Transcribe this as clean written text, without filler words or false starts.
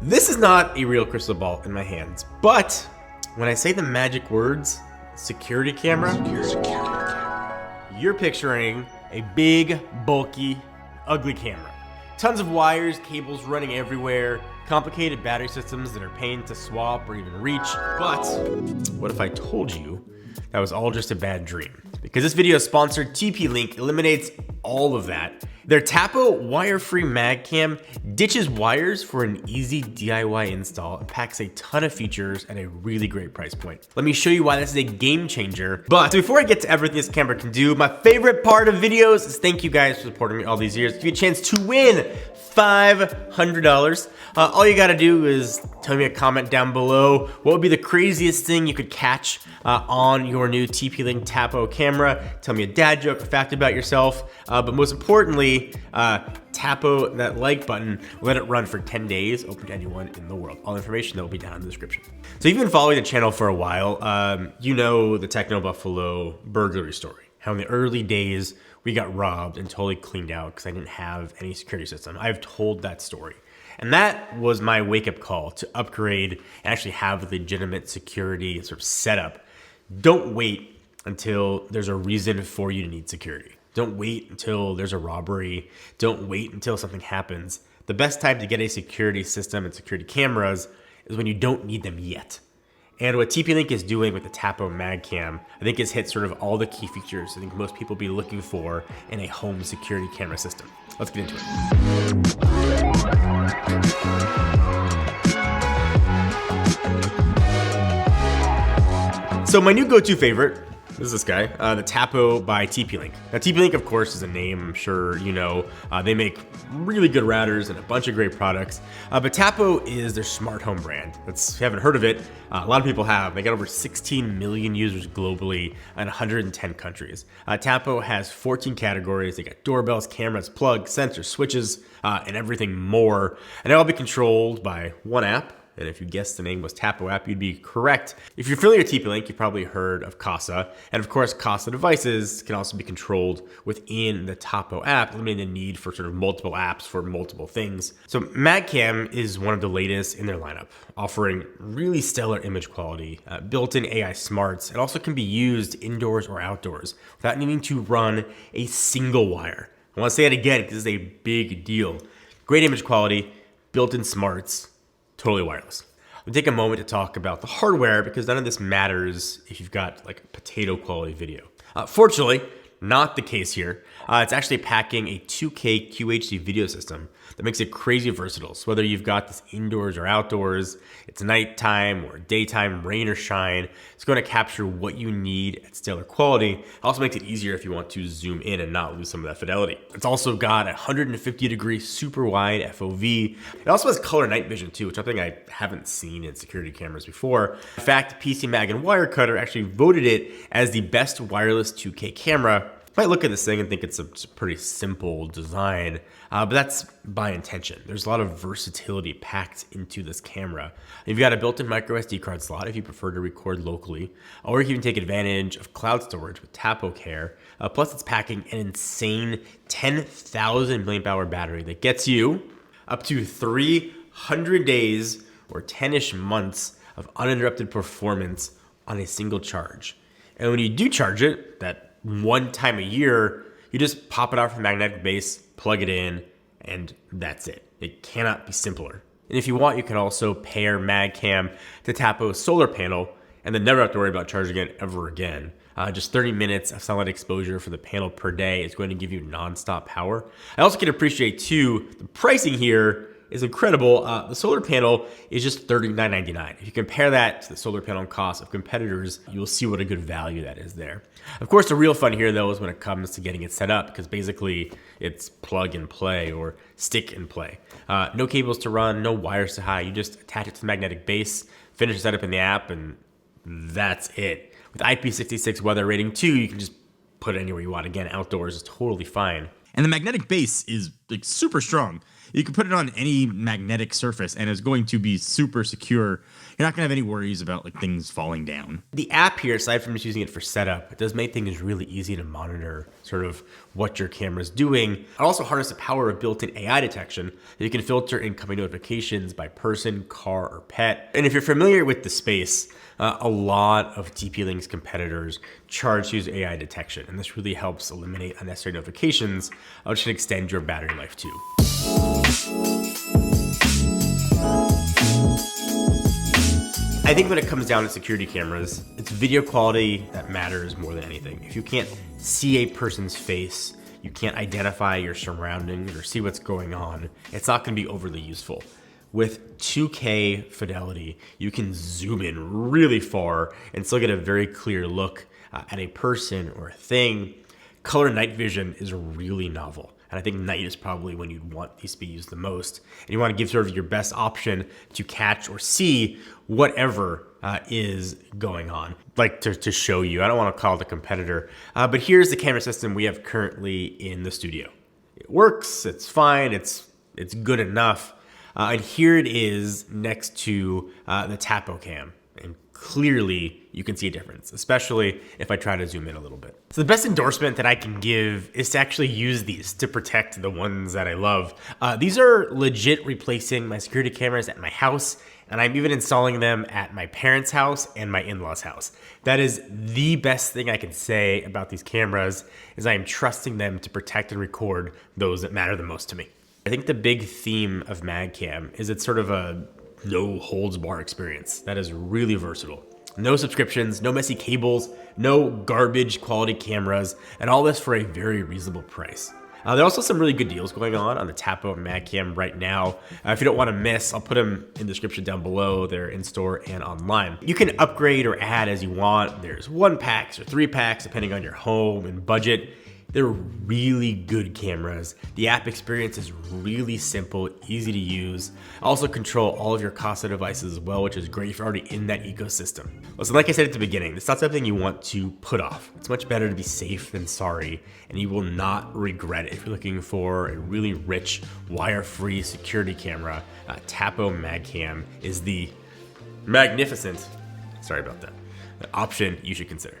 This is not a real crystal ball in my hands, but when I say the magic words, security camera, you're picturing a big, bulky, ugly camera. Tons of wires, cables running everywhere, complicated battery systems that are pain to swap or even reach. But what if I told you that was all just a bad dream? Because this video sponsored TP-Link eliminates all of that. Their Tapo wire-free MagCam ditches wires for an easy DIY install and packs a ton of features at a really great price point. Let me show you why this is a game changer. But before I get to everything this camera can do, my favorite part of videos is thank you guys for supporting me all these years. Give you a chance to win $500. All you gotta do is tell me a comment down below. What would be the craziest thing you could catch on your new TP-Link Tapo camera? Tell me a dad joke or fact about yourself. But most importantly, tapo that like button, let it run for 10 days, open to anyone in the world. All information that will be down in the description. So if you've been following the channel for a while, you know the Techno Buffalo burglary story. How in the early days, we got robbed and totally cleaned out because I didn't have any security system. I've told that story. And that was my wake-up call to upgrade and actually have legitimate security sort of setup. Don't wait until there's a reason for you to need security. Don't wait until there's a robbery. Don't wait until something happens. The best time to get a security system and security cameras is when you don't need them yet. And what TP-Link is doing with the Tapo MagCam, I think has hit sort of all the key features I think most people be looking for in a home security camera system. Let's get into it. So my new go-to favorite, this is this guy, the Tapo by TP-Link. Now TP-Link, of course, is a name I'm sure you know. They make really good routers and a bunch of great products. But Tapo is their smart home brand. If you haven't heard of it, a lot of people have. They got over 16 million users globally in 110 countries. Tapo has 14 categories. They got doorbells, cameras, plugs, sensors, switches, and everything more. And they'll all be controlled by one app. And if you guessed the name was Tapo app, you'd be correct. If you're familiar with TP-Link, you've probably heard of Casa. And of course, Casa devices can also be controlled within the Tapo app, eliminating the need for sort of multiple apps for multiple things. So MagCam is one of the latest in their lineup, offering really stellar image quality, built-in AI smarts. It also can be used indoors or outdoors without needing to run a single wire. I want to say it again because this is a big deal. Great image quality, built-in smarts, totally wireless. We'll take a moment to talk about the hardware because none of this matters if you've got like potato quality video. Fortunately, not the case here. It's actually packing a 2K QHD video system that makes it crazy versatile. So whether you've got this indoors or outdoors, it's nighttime or daytime, rain or shine, it's going to capture what you need at stellar quality. It also makes it easier if you want to zoom in and not lose some of that fidelity. It's also got a 150-degree super wide FOV. It also has color night vision too, which is something I haven't seen in security cameras before. In fact, PC Mag and Wirecutter actually voted it as the best wireless 2K camera. You might look at this thing and think it's a pretty simple design, but that's by intention. There's a lot of versatility packed into this camera. You've got a built-in micro SD card slot if you prefer to record locally, or you can even take advantage of cloud storage with Tapo Care. Plus, it's packing an insane 10,000 milliamp hour battery that gets you up to 300 days or 10-ish months of uninterrupted performance on a single charge. And when you do charge it, that one time a year, you just pop it out from the magnetic base, plug it in, and that's it. It cannot be simpler. And if you want, you can also pair MagCam to Tapo's solar panel and then never have to worry about charging it ever again. Just 30 minutes of sunlight exposure for the panel per day is going to give you nonstop power. I also can appreciate too, the pricing here is incredible. The solar panel is just $39.99. If you compare that to the solar panel cost of competitors, you'll see what a good value that is there. Of course, the real fun here though is when it comes to getting it set up, because basically it's plug and play or stick and play. No cables to run, no wires to hide. You just attach it to the magnetic base, finish the setup in the app, and that's it. With IP66 weather rating too, you can just put it anywhere you want. Again, outdoors is totally fine. And the magnetic base is like super strong. You can put it on any magnetic surface and it's going to be super secure. You're not gonna have any worries about like things falling down. The app here, aside from just using it for setup, it does make things really easy to monitor sort of what your camera's doing. It also harnesses the power of built-in AI detection. You can filter incoming notifications by person, car, or pet. And if you're familiar with the space, a lot of TP-Link's competitors charge to use AI detection, and this really helps eliminate unnecessary notifications, which can extend your battery life too. I think when it comes down to security cameras, it's video quality that matters more than anything. If you can't see a person's face, you can't identify your surroundings or see what's going on, it's not going to be overly useful. With 2K fidelity, you can zoom in really far and still get a very clear look at a person or a thing. Color night vision is really novel. And I think night is probably when you'd want these to be used the most. And you want to give sort of your best option to catch or see whatever is going on. Like to show you, I don't want to call it a competitor, but here's the camera system we have currently in the studio. It works, it's fine, it's good enough. And here it is next to the Tapo cam. And clearly you can see a difference, especially if I try to zoom in a little bit. So the best endorsement that I can give is to actually use these to protect the ones that I love. These are legit replacing my security cameras at my house, and I'm even installing them at my parents' house and my in-laws' house. That is the best thing I can say about these cameras, is I am trusting them to protect and record those that matter the most to me. I think the big theme of MagCam is it's sort of a no holds bar experience that is really versatile. No subscriptions, no messy cables, no garbage quality cameras, and all this for a very reasonable price. There are also some really good deals going on the Tapo MagCam right now. If you don't want to miss, I'll put them in the description down below. They're in store and online. You can upgrade or add as you want. There's 1-packs or 3-packs depending on your home and budget. They're really good cameras. The app experience is really simple, easy to use. Also control all of your Casa devices as well, which is great if you're already in that ecosystem. Listen, like I said at the beginning, it's not something you want to put off. It's much better to be safe than sorry, and you will not regret it. If you're looking for a really rich, wire-free security camera, Tapo MagCam is the magnificent, sorry about that, option you should consider.